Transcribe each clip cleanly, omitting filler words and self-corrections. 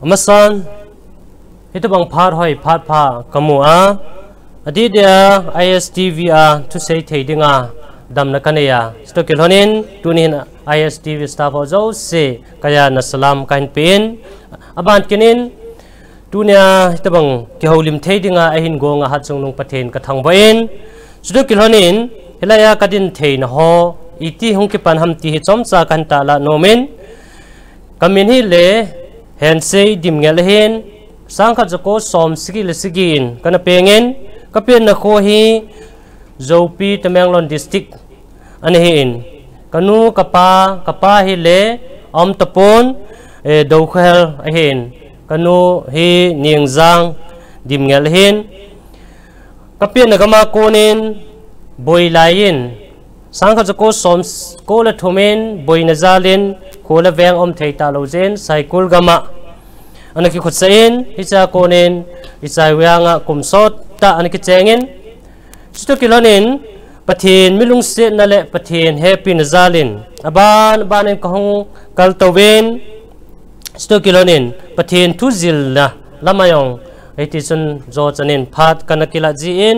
Amasan ito bang par hoy par pa kamua adi dia ISTV to say thadinga dam na kanaya stokil honin tunin ISTV staff ozo se kaya na salam kain pin aban kinin tunia ito bang kiholim thadinga ahin go nga hatsung nung paten kathang bain stokil honin hilaya kadin thay na ho iti hungkipan hamti hi chomcha kan tala nomen kamin hi le hensei dim ngelahin sangkhat joko som sigi le sigin kana pengen kapien na ko hi zopi Tamenglong district anihin kanu kapa hi le om tapon doukhel ahin kanu hi ningzang dim ngelahin kapien na kama konin boy lain sangkhat joko som ko la thomen boy na zalin ko la veng om theita lojen cycle gama anaki khutsain hicha konen isai wianga kumsot ta anaki chengin sto kilonin pathin milung se na le pathin happy na zalin aban banen kahung kaltowen sto kilonin pathin thu zil na lamayong etisun zo chanin phat kanakila jiin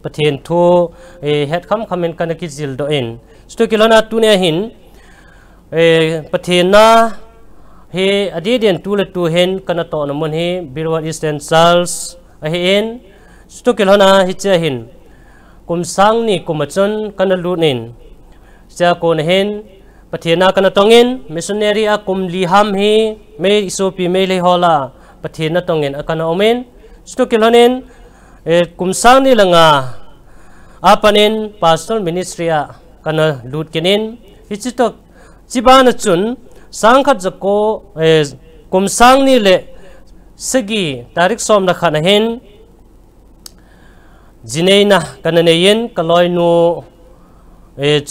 pathin thu het kham khamen kanaki zil do in sto kilona tunia hin pathin na he adidian tu le tu hen kana to na mon he Bilwal Eastern Charles ahin stukil hona hicha hin kumsang ni kumachon kana lunin sia kon hen pathena kana tongin missionary a kumli ham hi me isopi me le hola pathena tongin akana omen stukil honen kumsang ni langa apanin pastoral ministry a kana lut kenin hichitok chibana chun sangkhat joko kumsang ni le segi tarik som na khana hen jineina kananeyin kaloi nu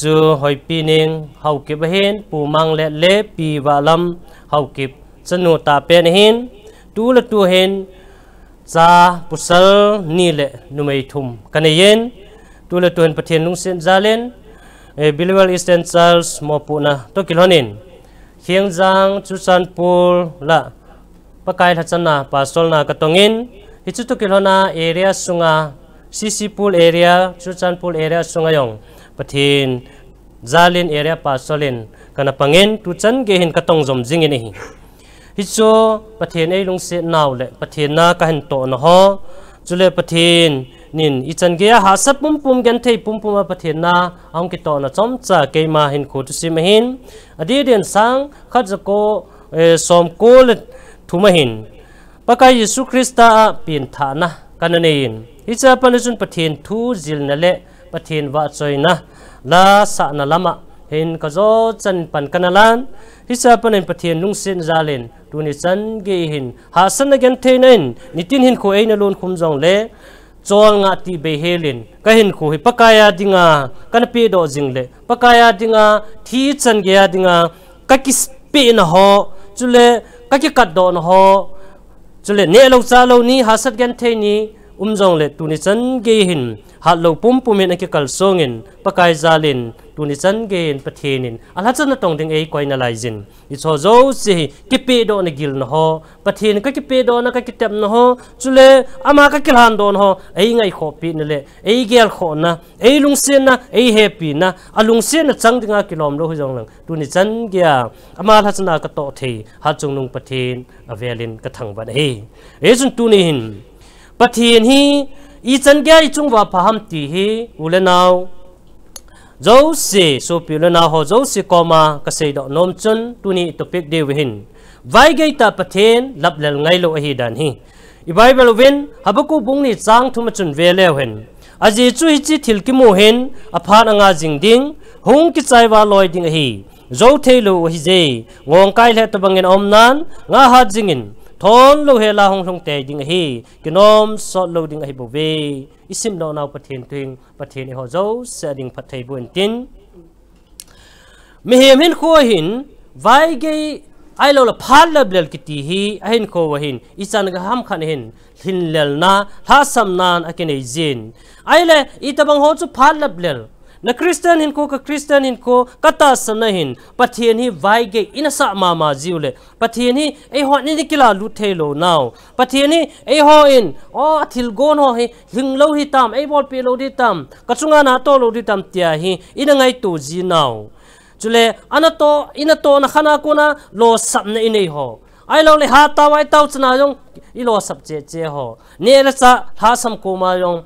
chu hoipi ning hauke bahen pumang le pi walam hauke chanu ta pen hen tu la tu hen cha pusal ni le numei thum kanayen tu la tu hen pathen nung sen zalen Bilwal Eastern Charles mopuna to kilhonin Khiangzang Chusanpur la pakai hachana pasol na katongin hichutu kilona area sunga Sisipul area Chusanpur area sunga yong pathin zalin area pasolin kana pangin tuchan gehin katong zom jingin hi hicho pathin ei lungse naw le pathin na ka hin to na ho chule pathin nin ichan ge ha sap pum gan thei pum pathin na ang ki to na chomcha keima hin khu tu sim hin adidian sang khat jako som kol thumahin pakai Yesu Krista pin thana kananein hicha panachun pathin thu zil na le pathin wa choina la sa na lama hin ka zo chan pan kanalan hicha panen pathin lungsin zalen tuni chan ge hin ha san again theinen nitin hin khu eina lon khum jong le chol nga ti be helin kahin khu hi pakaya dinga kan pe do jingle pakaya dinga thi chan ge dinga kakis pe na ho chule kaki kat do na ho chule ne lo cha lo ni hasat gan the ni umjong le tuni chan ge hin hat lo pum pumen ki kal songin pakai zalin tuni chan ge hin pathenin ala chan tong ding ei koina laijin I cho zo si ki pe do na gil na ho pathin ka ki pe do na ka ki tem na ho chule ama ka kilhan don ho ei ngai kho pi na le ei gel kho na ei lungsen na ei happy na alungsen na chang dinga kilom lo hujong lang tuni chan gya ama la chana ka to thei ha chung nung pathin avelin ka thang ban he e chun tuni hin pathin hi I chan gya I chung wa phaham ti hi ulenaw zo se so pilana ho zo se koma ka sei do nom chun tuni topic de hin vai gai ta pathen lablal ngai lo hi dan hi I bible win habaku bungni chang thuma chun vele hen aji chu hi chi thil ki mu hen aphan anga jingding hung ki chaiwa loi ding hi zo thelo hi je ngong kai le to bangin omnan nga ha jingin thon lo hela hong hong te ding hi kinom so lo ding hi bove isim no naw pathen twing pathen ho zo sa ding pathai bun tin mehem hin kho hin vai ge ai lo la phal la blel kiti hi ahin kho wa hin ichan ga ham khan hin thin lel na ha sam nan akene jin ai le itabang ho chu phal la blel na Christian hin ko ka Christian hin ko kata sana hin pathian hi vai ge ina sa mama jiule pathian hi ei ho ni kila lu thelo now pathian hi ei ho in o thil gon ho hi hing lo hi tam ei bol pe lo di tam kachunga na to lo di tam tia hi ina ngai tu ji now chule anato inato na khana ko na lo sap na inei ho ai lo le ha ta wai tau chna yong i lo sap che ho ne la cha tha sam ko ma yong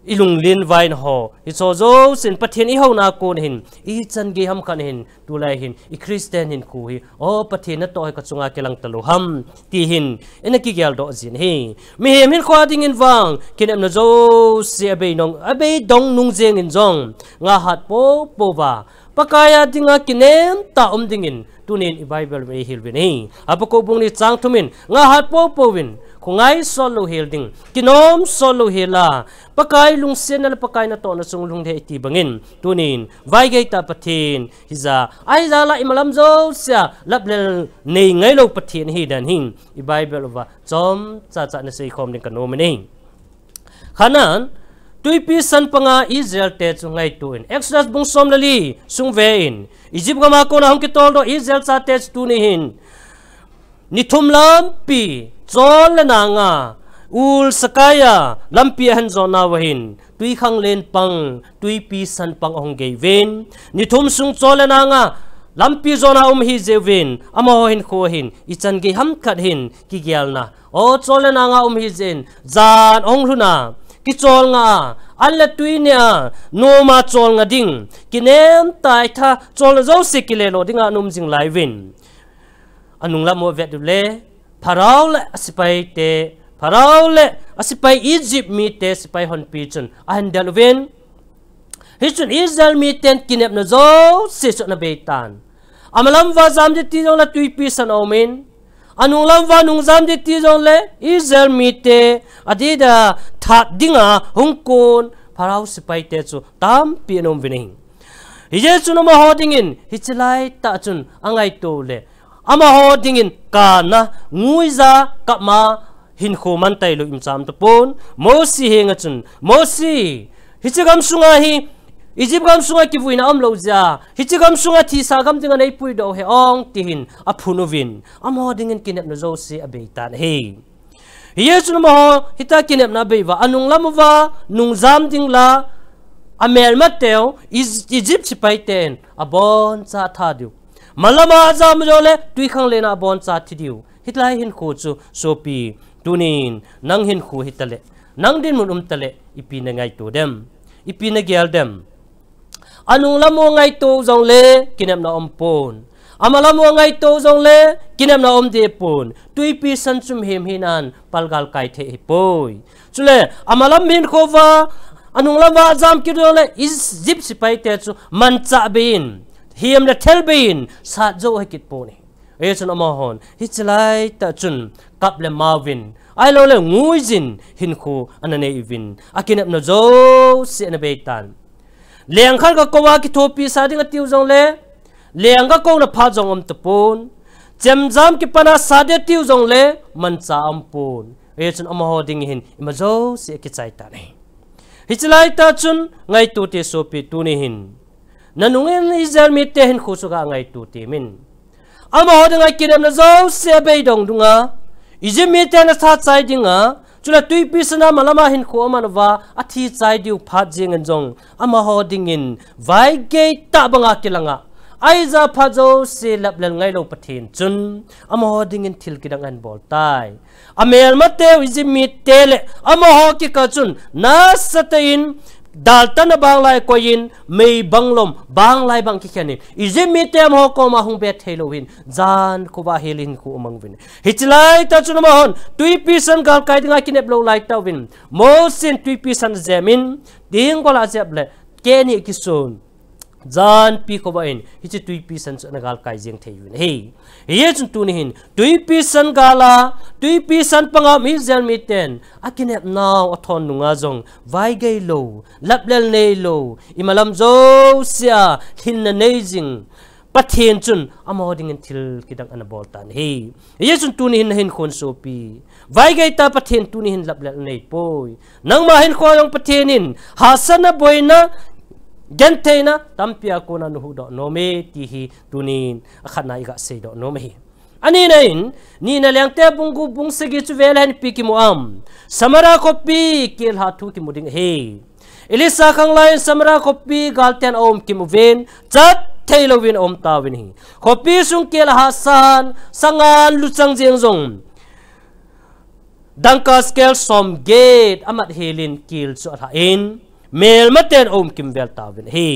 ilung lin vain ho i so zo sin pathian i ho na kon hin i chan ge ham khan hin tu lai hin i Christian hin ku hi o pathian na to ka chunga kelang talu ham ti hin ena ki gyal do jin hi mi hem hin khwa ding in wang kinem na zo se abe dong nung jeng in jong nga hat po ba pakaya dinga kinem ta dingin tunin i Bible me hilwin hi apako bung ni chang thumin nga hat po win khungai solo hilding kinom solo hela pakai lung senal pakai na to na sung lung the ti bangin tunin vai gai ta pathin hiza ai za la imalam zo sia lablel nei ngai lo pathin hi dan hin i Bible wa chom cha na sei khom ni kanom ni khanan tuipi san panga Israel te chungai tuin Exodus bung som lali sung vein Egypt ga ma ko na hom ki tol do Israel cha te tu ni hin ni thum lampi chol na nga ul sakaya lampi han zona wahin tui khang len pang tuipi san pang ong ge ven ni thum sung chol na nga lampi zona hi zevin amo hin kho hin ichan ge ham khat hin ki gyal na o chol na nga hi zen zan ong luna ki chol nga alla tuinya no ma chol nga ding kinem tai tha chol zo sikile lo dinga num jing lai win anung la mo vet le Pharaoh le asipai Egypt mi te sipai hon pi chun an dalvin hichun Israel mi ten kinep na zo se so na beitan amalam wa zam de ti jong la tui pi san omin anung lam wa nung zam de ti jong le Israel mi te adida that dinga hongkon Pharaoh sipai te chu tam pi nom vining hije chu no ma hodingin hichlai ta chun angai to le ama ho dingin kana nguiza kapma hin khoman tai lo imcham to pon mosi henga chun mosi hichigam sunga hi Egypt gam sunga ki vuina am lo ja hichigam sunga thi sa gam dinga nei pui do he ong tihin aphunovin am ho dingin kinep no zo se abeitan he yesu mo hita kinep na beiwa anung lamwa nung zam dingla amel mateo Egypt chipaiten abon cha thadiu malama azam jole tui khang lena bon cha thidiu hitlai hin khu chu sopi tunin nang hin khu hitale nang din mun tale ipi na ngai to dem ipi na gyal dem anung lamo ngai to jong le kinam na ompon amalamo ngai to jong le kinam na om de pon tui pi san chum hem hinan palgal kai the poi chule amalam min khova anung lama azam ki jole is jip sipai te chu mancha bin hiam la thelbein sa jo hakit poni e chun amahon hichlai ta chun kap le mawin ai lo le nguijin hin khu anane ivin akinap na zo se na beitan leng khal ka kowa ki thopi sa ding atiu jong le leng ka ko na pha jong om tapon chemjam ki pana sa de tiu jong le mancha ampon e chun amaho ding hin ima zo se ki chai ta nei hichlai ta chun ngai tu te sopi tu ni hin nanungen Israel mi te hin khusuga ngai tu ti min ama hodanga kiram na zo se bei dong dunga Egypt mi te na sa chai dinga chula tui pisana malama hin khu amanwa athi chai diu phat jing en jong ama hodingin vai ge ta banga kilanga aiza phajo se lablal ngai lo pathin chun ama hodingin thil kidang an bol tai amel mate Egypt mi tele ama ho ki ka chun na satain daltan banglai koin mei banglom banglai bang ki khani Egypt mi tem ho ko ma hung bet heloin jan kuba helin ku umang win hichlai ta chun ma hon tui pisan gal kai dinga kinep lo lai ta win mosin tui pisan zemin ding kola jeble keni kison jan pi ko bain hichi tui pisan na gal kai jeng theyun he ye chun tu ni hin tui pisan gala tui pisan panga mi zel mi ten akinep naw athon nunga jong vai gei lo laplel nei lo imalam zo sia hin na nei jing pathen chun amoding in thil kidang an bol tan he ye chun tu ni hin khon sopi vai gei ta pathen tu ni hin laplel nei poi nang ma hin khorong pathenin hasana boina gen te na tampia ko na nuhu do no me ti hi tunin akhana iga se do no me ani na in ni na lang te bungu bung segi chu velan pi ki mu am samara ko pi kil ha thu ki muding he Elisa khang lain samara ko pi galten om ki mu ven chat thailovin om ta win hi ko pi sung kil ha san sangan lu chang jeng jong dangka scale som gate amat helin kil chu ha in mel maten om kim vel ta win hi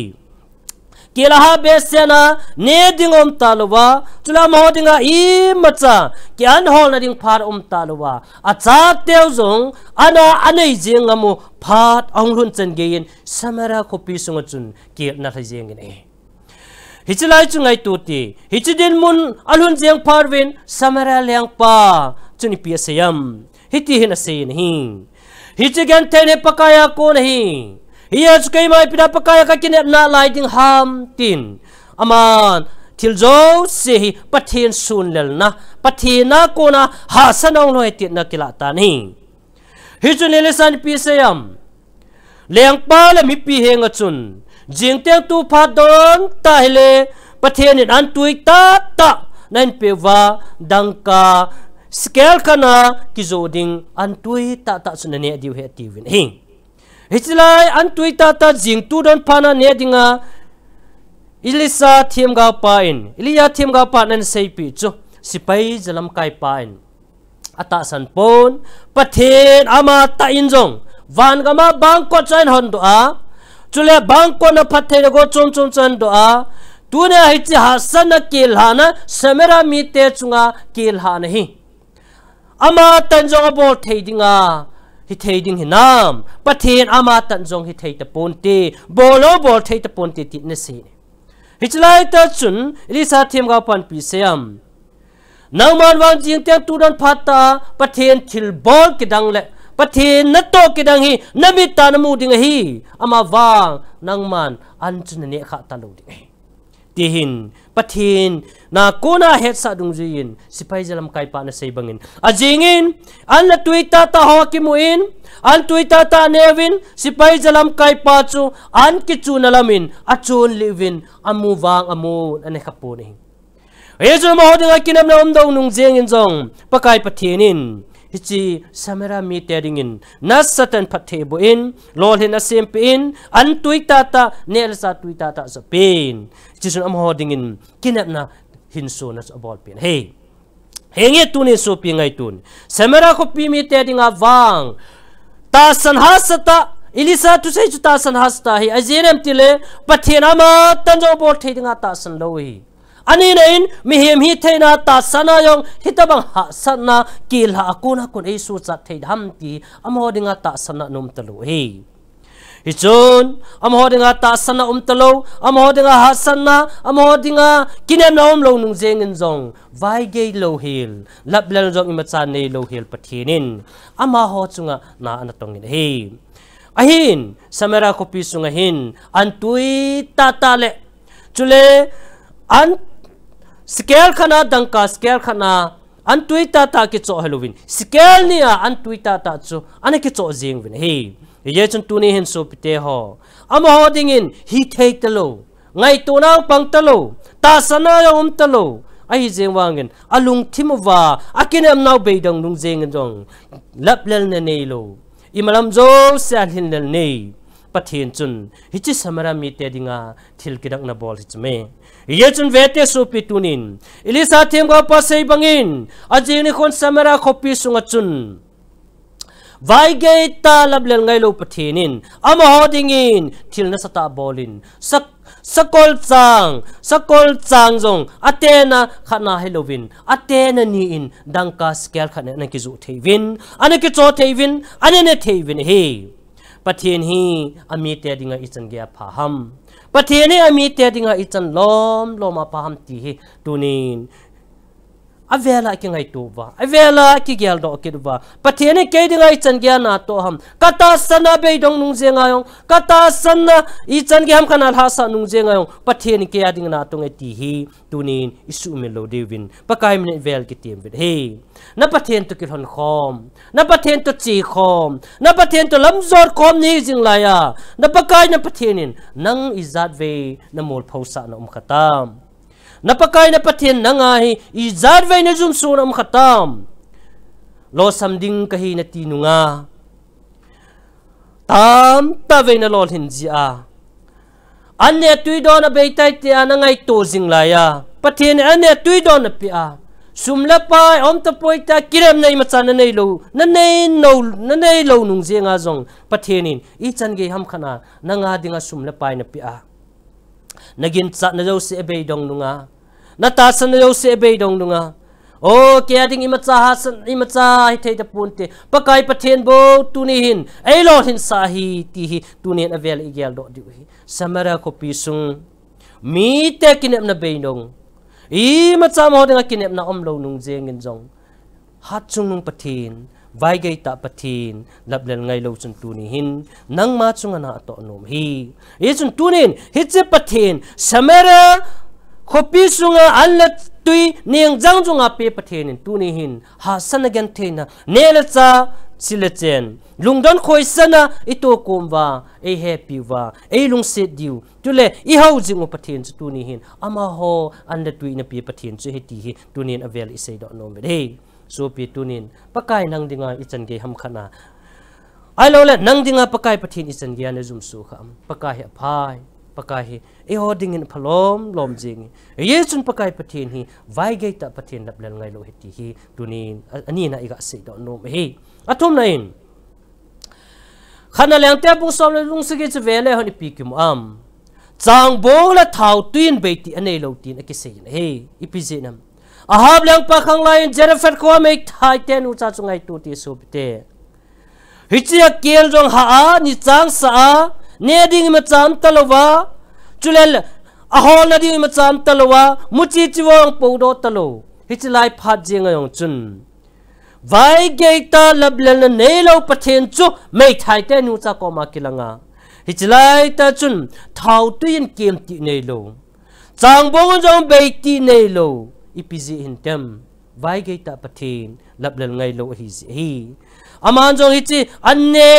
kila ha besena ne ding om talwa chula mo dinga I macha ki an hol na ding phar om talwa acha teu jong ana anei jeng amu phat ong lun chen gein samara kopi sung chun ki na thai jeng ne hichilai chungai tuti hichidin mun alhun jeng pharwin samara leng pa chuni pi sayam hiti hin ase nahi hichigan tene pakaya ko nahi iya sukai mai pida pakaya ka kinet na lighting ham tin aman tiljo se pathin sun lel na pathina ko na ha sanong loi ti na kilata ni hichunele san pi sayam leng pa le mi pi henga chun jingteng tu pha don ta hele pathin an tuik ta ta nan pe wa dangka scale kana kizoding an tui ta ta sunane diu he tivin hing hichilai an tui ta ta jing tu don phana ne dinga Elisa thiam ga pa in Elia thiam ga pa nan sei pi chu sipai jalam kai pa in ata san pon pathen ama ta in jong van ga ma bang ko chain hon do a chule bang ko na pathe go chon chon chan do a tu ne hichi hasan kil hana samera mi te chunga kil hana hi ama tanjong bol thadinga hi thading hinam pathen ama tanjong hi thai ta ponte bolo bol thai ta ponte ti ne se hichlai ta chun Elisa thiam ga pan pi seam nangman wang jing te tu don phata pathen thil bol kidang le pathen na to kidang hi namita namu ding hi ama wang nangman an chun ne kha ta lo ding tihin pathin na kona het sa dung jin sipai jalam kai pa na sei bangin ajingin an la tuita ta ho ki muin an tuita ta nevin sipai jalam kai pa chu an ki chu nalamin achun livin amu wang amu ane khapu ni ejo mo hodinga kinam na omdong nung jengin jong pakai pathinin hichi samara mi teringin nasatan pathebo in lol hin asempin an tuita ta nel sa tuita ta sa pin chisun am hodingin kinap na hinso na abol pin hey henge tuni so pi ngai tun samara ko pi mi teringa wang ta san hasata Elisa tu sei chu ta san hasta hi ajenem tile pathena ma tanjo bol thedinga ta san lohi ani nain mihim hi theina ta sana yong hitabang ha sana kil ha akuna kun ei su chat thei dham ti amhodinga ta sana num talu he hichon amhodinga ta sana talo amhodinga ha sana amhodinga kinem nom lo nung jengin jong vai ge lo hil lablal jong imachan nei lo hil pathinin ama ho chunga na anatongin he ahin samara ko pisunga hin antui tatale chule an scale khana dangka scale khana an tuita ta ki cho halloween scale nia an tuita ta chu an ki cho jing win he ye chun tu ni hin so pite ho am ho dingin hi thei talo ngai to na pang talo ta sana yom talo ai jeng wangin alung thimwa akinam nau beidang nung jeng jong laplel na nei lo imalam zo san hin lel nei pathin chun hichi samara mi te dinga thil kidang na bol hichme ye chun vete so pitunin Elisa them ga pa sei bangin ajini khon samara khopi sunga chun vai ge ta lablel ngai lo pathinin ama hodingin thil na sata bolin sakol chang jong atena khana helovin atena ni in dangka scale khane na ki zu thevin ane ki cho thevin ane ne thevin he pathin hi ami te dinga ichan ge phaham pathin hi ami te dinga ichan lom loma paham ti hi tunin avela ki ngai tu wa avela ki gel do ki wa pathian ke ding ai chan gya na to ham kata sana be dong nung je ngayong kata sana I chan ge ham kana ha sa nung je ngayong pathian ke ading na to ngai ti hi tunin isu me lo devin pakai min vel ki tim vet he na pathian to ki hon khom na pathian to chi khom na pathian to lam zor khom ni jing la ya na pakai na pathianin nang izat ve na mol phausa na khatam napakai na pathian nangai izar vai na zum sunam khatam lo samding kahi na tinunga tam ta vai na lol hinjia anne tuidon na beitai te anangai to jinglaya pathian anne tuidon na pia sumla pai om ta poita kiram nei machan nei lo na nei lo nung jenga jong pathianin I chan ge ham khana nanga dinga sumla pai na pia nagin cha na jo se be dong nunga na ta san jo se be dong nunga o ke ading imacha hasan imacha hi thei da punte pakai pathian bo tunihin ei lo hin sa hi ti hi tunin avel igel do di hi samara ko pisung mi te kinep na be dong imacha mo dinga kinep na om lo nung jengin jong hat chung nung pathin vai gai ta pathin lablel ngai lo chun tunihin nang ma chunga na to nom hi e chun tunin hi che pathin samara khopi sunga anlat tui niang jang junga pe pathin tunihin ha sanagan theina nela cha silechen lungdon khoi sana ito komwa e happy wa e lung set diu tule I hau jingo pathin chu tunihin ama ho anlat tui na pe pathin chu heti hi tunin avel isei do nom be so pi tunin pakai nang dinga ichan ge ham khana ai lo le nang dinga pakai pathin ichan ge ne zum su kham pakai phai pakai e ho dingin phalom lom jing ye chun pakai pathin hi vai ge ta pathin lablel ngai lo heti hi tunin ani na iga se do no he athum nain khana lang te bu som le lung se ge che vele honi pi kim am chang bong la thau tuin beiti anei lo tin akise he ipizinam ahab lang pa khang lain Jennifer ko me thai ten u cha chungai tu ti su te hichia kel jong ha a ni chang sa a ne ding ma cham talowa chulel ahol na ding ma cham talowa muchi chiwong po do talo hichilai phat jing ayong chun vai geita lablel na nelo pathen chu me thai ten u cha ko ma kilanga hichilai ta chun thau tuin kem ti nelo chang bong jong beiti nelo ipizi hintem vai geita pathin lablel ngai lo hi aman jong hichi anne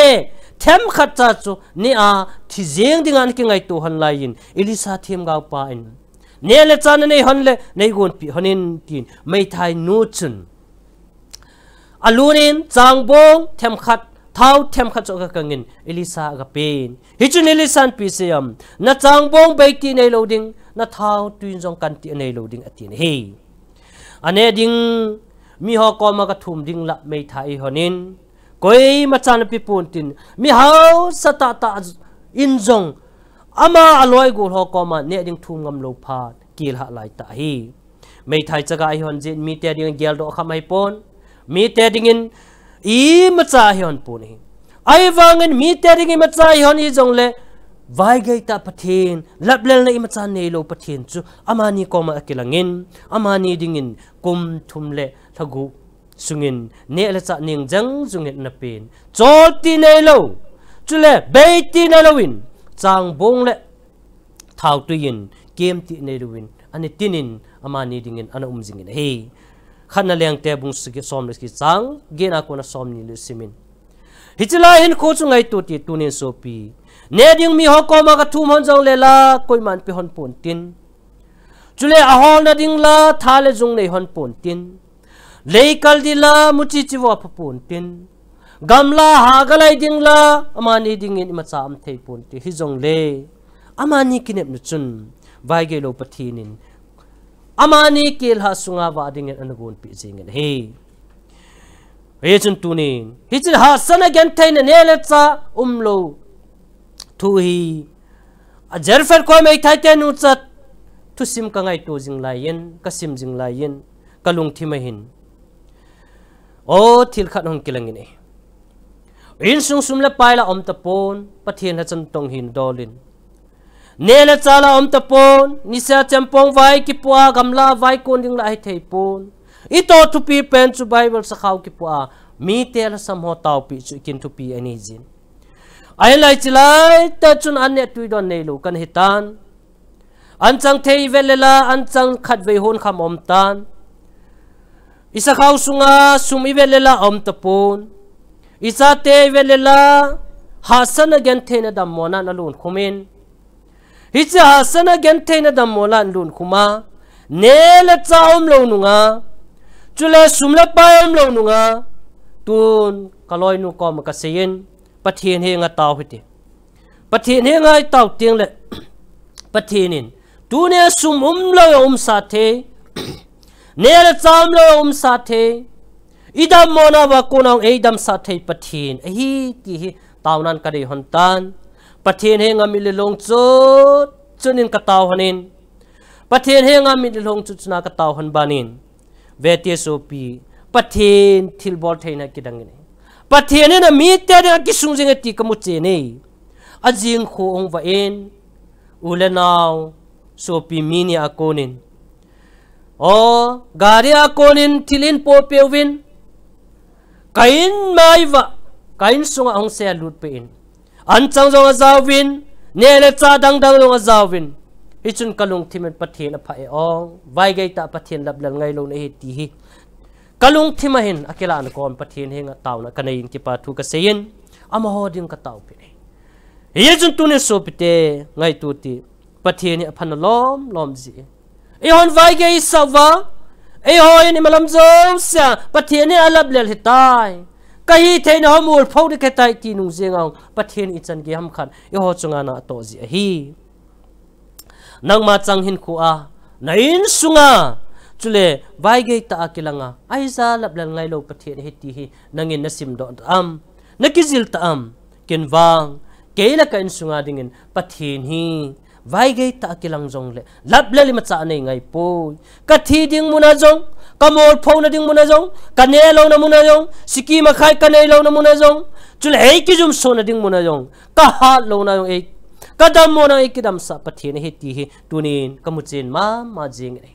them khacha chu ni a thijeng dingan ki ngai to han lain elisa them ga pa in ne le chan nei han le nei gon pi hanin tin mai thai nu chun alunin changbong them khat thau them khat chu ka kangin elisa ga pen hichun elisan pi seam na changbong beiti nei lo ding na thau tuin jong kan ti nei lo ding atin he ane ding mi ho ko ma ka thum ding la mei thai honin koi ma chan pi pun tin mi hau sata ta in jong ama aloi go ho ko ma ne ding thum ngam lo pha kil ha lai ta hi mei thai chaga ai hon jin mi te ding gel do khamai pon mi te ding in I ma cha hon pun hi ai wangin mi te ding ma cha hon I jong le vai gai ta pathin lablel na imacha nei lo pathin chu amani koma akilangin amani dingin kum thumle thagu sungin ne la cha ning jang jungin na pen choti nei lo chule beiti na lowin chang bong le thau tuin kem ti nei lowin ani tinin amani dingin ana umjingin he khana leng te bung sigi som le ki chang gena ko na som ni le simin hichila hin ko chungai tu ti tunin sopi ne ding mi ho ko ma ka thum hon jong le la koi man pi hon pon tin chule a hol na ding la thale jung nei hon pon tin leikal di la muchi chi wa pon tin gamla ha galai ding la amani ding in ma cham thei pon ti hi jong le amani kinep nu chun vai ge lo pathinin amani kel ha sunga wa ding in anagon pi jing he he chun tunin hi chi ha sana gen thein ne le cha umlo thu hi a jerfer ko mai thai te nu chat thu sim ka ngai to jing lai yen ka sim jing lai yen kalung thi ma hin o thil khat hon kilangin e in sung sum la pai la om ta pon pathian ha chan tong hin dolin ne la chala om ta pon ni sa champong vai ki puwa gamla vai kon ding la ai thei pon ito to pi pen chu Bible sa khaw ki pu a mi tel sam ho taw pi chu kin to pi ani jin ai lai chilai ta chun an ne tui don nei lu kan hitan an chang thei velela an chang khat ve hon kham om tan isa khaw sunga sumi velela om tapon isa te velela hasan again thena dam mona na lun khumin hicha hasan again thena dam mola lun khuma nela chaum lo nunga chule sumla paim lo nunga tun kaloi nu kom ka seyin pathin he nga taw hiti pathin he ngai taw tiang le pathinin tu ne sum lo sa the nela chaum lo sa the idam mona wa konang eidam sa the pathin hi ti hi tawnan ka ri hontan pathin he nga mililong chut chunin ka taw hanin pathin he nga mililong chut na ka taw han banin vete sopi pathin thilbol theina kidangini pathin na mi te na kisungjeng ti kamuche nei ajing kho ong va en ulenaw sopi mini akonin o gari akonin thilin po pewin kain maiwa kain sunga ong se lut pe in an chang jong azawin ne le cha dang dang jong azawin ichun kalung thimen pathin apha e ong vai gai ta pathin lablal ngai lo ne ti hi kalung thimahin akela an kon pathin henga tawna kanein ki pa thu ka seyin ama hoding ka taw pe ye jun tu ne so pite ngai tu ti pathin aphan lom ji e hon vai gai sawa e hoi ni malam zo sa pathin alablal hitai kahi thein homul phodi ke tai ti nung jengang pathin ichan ge ham khan e ho chunga na to ji hi nang ma chang hin khu a nain sunga chule vai ge ta akilanga aiza lablal ngai lo pathin he ti hi nangin nasim do am nakizil ta am ken wang keila kan sunga dingin pathin hi vai ge ta akilang jong le lablali ma cha nei ngai po ka thi ding muna jong kamol phone ding muna jong kanelo na muna jong siki ma khai kanelo na muna jong chule ei ki jum so na ding muna jong ka ha lo na jong ei kadam mo na ikidam sa pathin he ti hi tunin kamuchen ma jing ei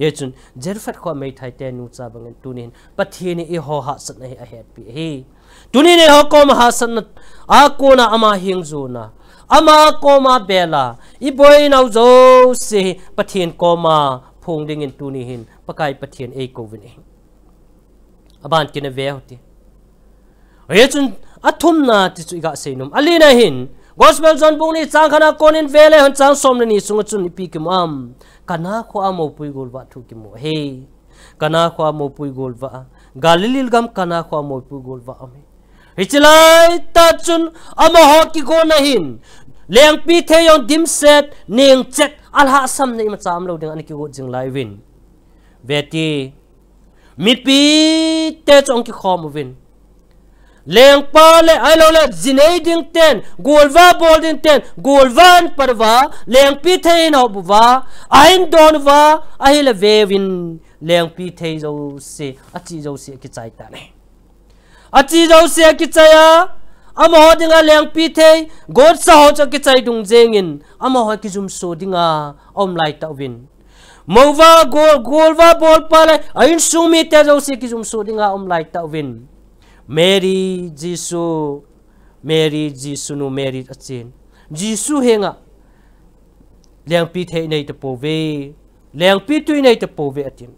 ye chun jerfat kho mai thai te nu cha bangen tunin pathin e ho ha sat nei a het pi hi tunin e ho kom ha san a ko na ama hing zu na ama koma bela iboi nau zo se pathin koma phung ding in tuni hin pakai pathin e ko vini aban kin ve hoti ye chun athum na ti chu ga seinum alina hin gospel zon bungni chang khana konin vele han chang som ni sunga chun pi kim am kana kho amo pui gol ba thu kim he kana kho amo pui gol ba galilil gam kana kho amo pui gol ba ame hichilai ta chun ama ho ki go na hin leng pi the yong dim set ning chet alha sam nei ma cham lo ding ani ki go jing lai win veti mi pi te chong ki khom win leng pa le ai lo le jinei ding ten golwa bol ding ten golwan parwa leng pi the no buwa ain don wa ai le ve win leng pi the zo se achi zo se ki chai ta ne achi zo se ki chaya ama ho dinga leng pi the god sa ho cha ki chai dung jengin ama ho ki zum so dinga om lai ta win mowa golwa bol pa le ain sumi te zo se ki zum so dinga om lai ta win Mary Jisu nu Mary achin Jisu henga leng pi the nei te po ve leng pi tui nei te po ve atin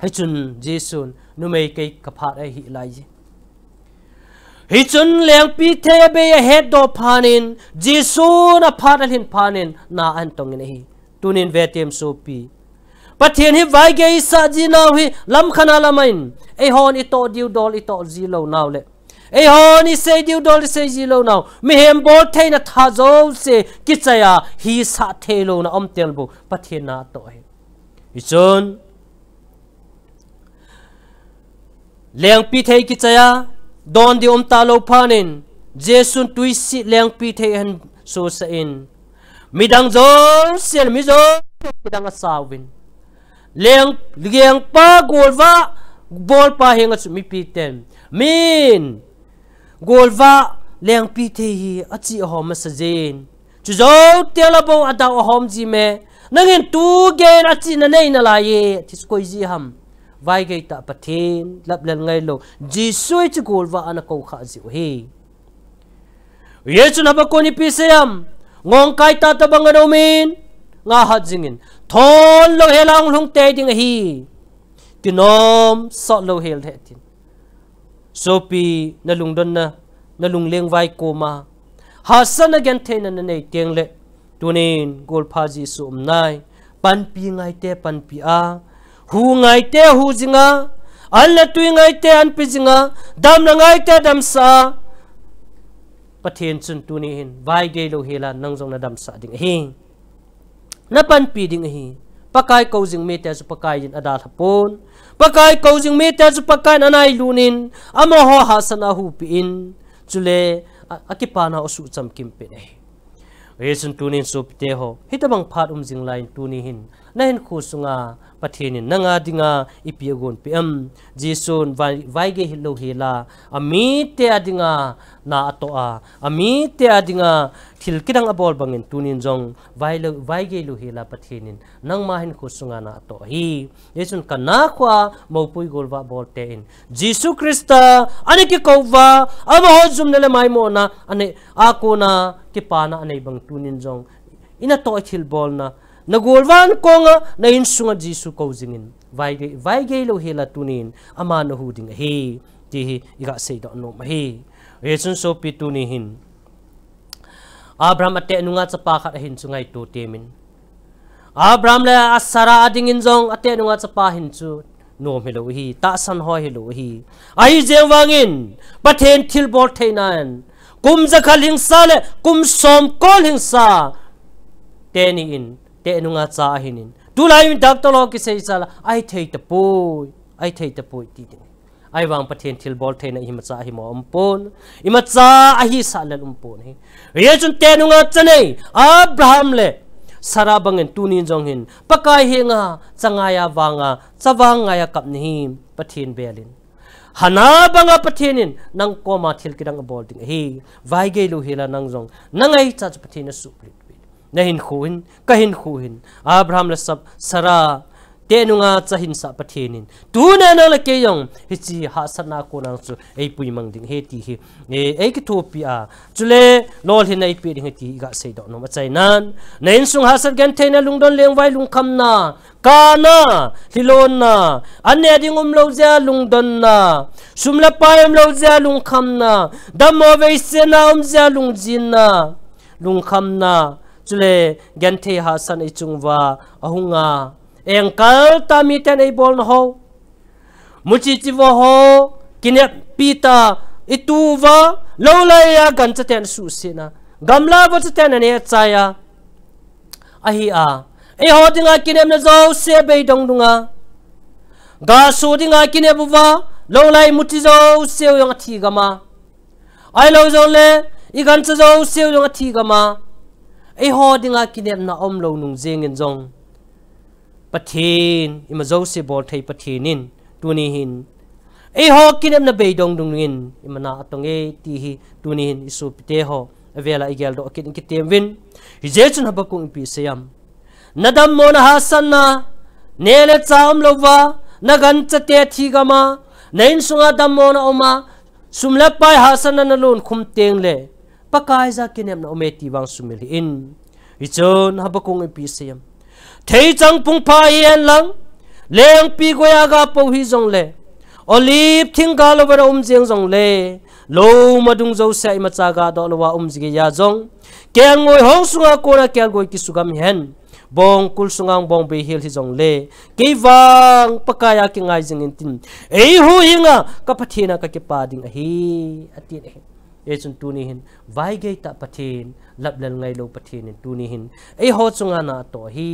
hai chun Jisu nu mei kai ka phat ai hi lai ji hi chun leng pi the be head do phanin Jisu na phat alhin phanin na an tong ne hi tunin ve tem so pi pathin hi vai ge sa ji naw hi lam khana lamain e hon ito diu dol ito ji lo naw le e hon i se diu dol se ji lo naw mi hem bol theina tha zo se ki chaya hi sa the lo na om tel bu pathin na to he ichon leng pi the ki chaya don di om ta lo phanin jesun tuisi leng pi the han so sa in midang zo sel mi zo midang asawin leng pa golwa bol pa henga chu mi pi ten min golwa leng pi the hi achi hom sa jen chu zo telabo ada hom ji me nangin tu gen achi na nei na la ye tis koi ji ham vai gây ta pathin lap len ngai lo jisui chu gol wa ana ko kha jiu hi yesu na ba ko ni pisam ngong kai ta ta bang anomin nga hat jingin thon lo helang lung te ding hi kinom so lo hel the tin sopi na lungdon na lungleng vai ko ma hasan again ten na nei teng le tunin gol phaji sum nai pan pi ngai te pan pi a hu ngai te hu jinga alla tui ngai te an pi jinga dam na ngai te dam sa pathen chun tunin vai ge lo hela nang jong na dam sa ding hi na pan pi ding hi pakai ko jing me te su pakai jin ada thapon pakai ko jing me te su pakai nanai lunin amo ho hasana hu pi in chule akipana osu cham kim pe nei reason tunin so pte ho hitabang phat jing line tuni hin na hin khu sunga pathin nanga dinga ipiagon pm jisun vai ge hilo hela ami te adinga na ato a ami te adinga thil kidang abol bangin tunin jong vai ge lu hela pathin nang ma hin khu sunga na ato hi yesun kana khwa mopui golwa bolte in jisu krista ani ki kova aba ho zum nele mai mo na ane akona ki pana anei bang tunin jong ina to thil bol na nagolwan konga na insunga jisu ko jingin vai ge lo hela tunin ama na huding he ti iga sei do no ma he reason so pi tuni hin abraham ate nunga chapa khat hin chungai to temin abraham la asara ading injong ate nunga chapa hin chu no melo hi ta san ho helo hi ai jewangin pathen thil bol theinan kum zakal hingsa le kum som kol hingsa teni in te nunga cha hinin tulai doctor lo ki sei sala ai thei ta poi ti ding ai wang pathen thil bol theina hi ma cha hi mo ampon ima cha a hi sa lal umpon hi ye chun te nunga chanei abraham le sara bangin tunin jong hin pakai henga changaya wanga chawanga ya kap ni pathen belin hana banga pathenin nang koma thil kidang bol ding hi vai ge lu hela nang jong nangai cha pathen su nahin khuin kahin khuin abraham la sab sara tenunga chahin sa pathenin tuna na la ke yong hichi hasana ko nang chu ei pui mang ding he ti hi ei ki thopia chule lol hin ei pi ding ti ga sei do no ma chai nan nain sung hasat gan theina lungdon leng vai lung kham na kana hilon na ane ding lo ja lungdon na sumla paem lo ja lung kham na damo ve se na ja lung jin na lung kham na chule ganthe hasan e chungwa ahunga engkal tami ten e bol no ho muchi chivo ho kine pita ituwa lolaya gancha ten su sina gamla bo ten ne chaya ahi a e ho dinga kinem na zo se be dong dunga ga su dinga kine buwa lolai muti zo se yong thi gama ai lo zo le i gancha zo se yong thi gama ai ho dinga kinem na om lo nung jeng en jong pathin ima zo se bol thei pathinin tuni hin ai ho kinem na be dong dung ngin ima na atong e ti hi tuni hin isu pite ho avela igel do kin kitem win je chun habakung pi sayam nadam mo na hasan na nele cham lowa nagan chate thi gama nain sunga dam mo na oma sumla pai hasan na lun khum teng le pakai za kinem na ometi wang sumil in ichon habakung pi sayam thei chang pung pha yen lang leng pi goya ga po hi jong le olive thing ga lo bara jeng jong le lo madung zo sai ma cha ga do lo wa jige ya jong kel ngoi hong sunga ko na kel goi ki sugam hen bong kul sungang bong be hil hi jong le ke wang pakaya ki ngai jing in tin ei hu hinga ka pathina ka ke pa ding hi atin e chun tuni hin vai ge ta pathin lablal ngai lo pathin tuni hin ei ho chunga na to hi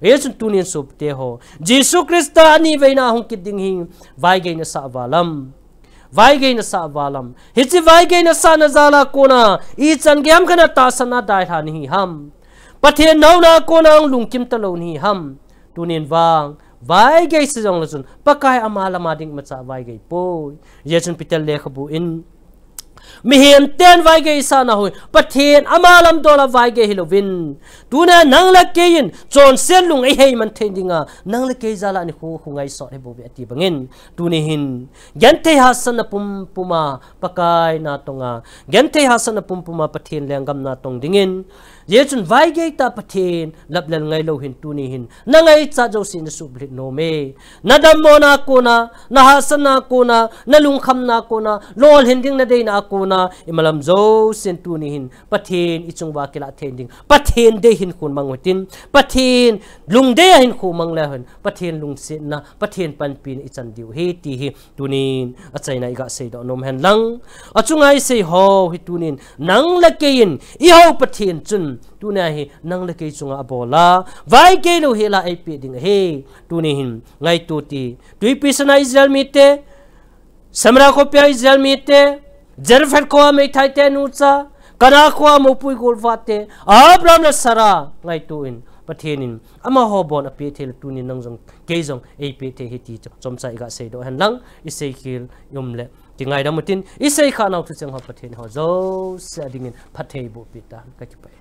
e chun tuni sup te ho jisu krista ani veina hong kit ding hi vai ge na sa walam hi chi vai ge na sa na zala kona i chan gem khana ta sana dai tha ni ham pathin nau na kona lung kim ta lo ni ham tunin wang vai ge se jong la chun pakai amala ma ding ma cha vai ge po ye chun pitel le khabu in mi hiền tên vai gây sa na hồi bắt thiên amalam đô la vai gây hilovin tu na nang la kein chọn sen lung ấy hay man thiên dinga nang la kei zala ni khu ngai sọ hay bobe ati bangin tu ni hin gente hasan na puma pakai na tonga gente hasan na puma pathin lenggam na tong dingin ye chun vai gây ta pathin lablal ngai lo hin tu ni hin na ngai cha jo sin su blit no me na dam mo na ko na hasan na ko na lung kham na ko na lol hin ding na dei na ko na imalam zo sen tu ni hin pathin ichung wa kila then ding pathin de hin kun mangutin pathin lung de hin khu mang la hin pathin lung sin na pathin pan pin ichan diu he ti hi tunin achai na iga sei do nom hen lang achungai sei ho hi tunin nang la kein i ho pathin chun tu na hi nang le ke chunga abola vai ke lo hela ai pe ding he tu ni hin ngai tu ti tui pisana Israel mite samra ko pe Israel mite jerfer ko me thai te nu cha kana ko mo pui gol vate Abraham na Sara ngai tu in pathenin ama ho bon a pe thel tu ni nang jong ke jong ai pe the he ti chom sai ga sei do han lang isei kil yom le tingai da mutin isei kha nau tu chang ha pathen ho zo sa dingin phathei bo pita ka ki pai